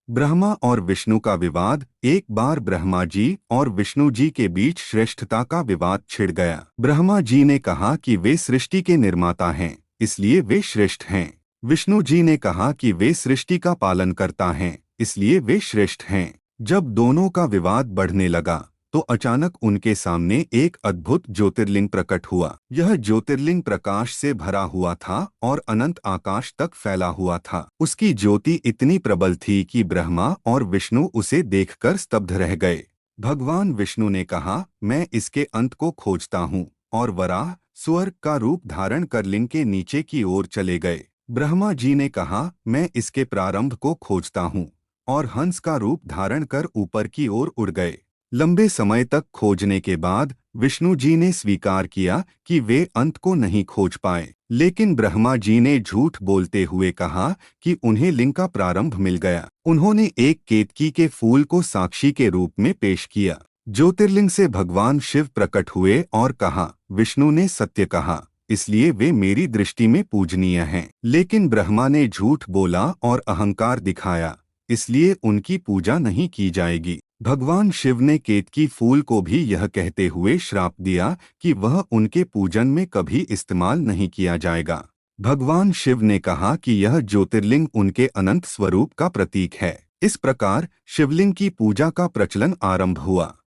ब्रह्मा और विष्णु का विवाद। एक बार ब्रह्मा जी और विष्णु जी के बीच श्रेष्ठता का विवाद छिड़ गया। ब्रह्मा जी ने कहा कि वे सृष्टि के निर्माता हैं, इसलिए वे श्रेष्ठ हैं। विष्णु जी ने कहा कि वे सृष्टि का पालन करता हैं, इसलिए वे श्रेष्ठ हैं। जब दोनों का विवाद बढ़ने लगा तो अचानक उनके सामने एक अद्भुत ज्योतिर्लिंग प्रकट हुआ। यह ज्योतिर्लिंग प्रकाश से भरा हुआ था और अनंत आकाश तक फैला हुआ था। उसकी ज्योति इतनी प्रबल थी कि ब्रह्मा और विष्णु उसे देखकर स्तब्ध रह गए। भगवान विष्णु ने कहा, मैं इसके अंत को खोजता हूँ, और वराह स्वर्ग का रूप धारण कर लिंग के नीचे की ओर चले गए। ब्रह्मा जी ने कहा, मैं इसके प्रारंभ को खोजता हूँ, और हंस का रूप धारण कर ऊपर की ओर उड़ गए। लंबे समय तक खोजने के बाद विष्णु जी ने स्वीकार किया कि वे अंत को नहीं खोज पाए, लेकिन ब्रह्मा जी ने झूठ बोलते हुए कहा कि उन्हें लिंग का प्रारंभ मिल गया। उन्होंने एक केतकी के फूल को साक्षी के रूप में पेश किया। ज्योतिर्लिंग से भगवान शिव प्रकट हुए और कहा, विष्णु ने सत्य कहा, इसलिए वे मेरी दृष्टि में पूजनीय हैं। लेकिन ब्रह्मा ने झूठ बोला और अहंकार दिखाया, इसलिए उनकी पूजा नहीं की जाएगी। भगवान शिव ने केतकी फूल को भी यह कहते हुए श्राप दिया कि वह उनके पूजन में कभी इस्तेमाल नहीं किया जाएगा। भगवान शिव ने कहा कि यह ज्योतिर्लिंग उनके अनंत स्वरूप का प्रतीक है। इस प्रकार शिवलिंग की पूजा का प्रचलन आरंभ हुआ।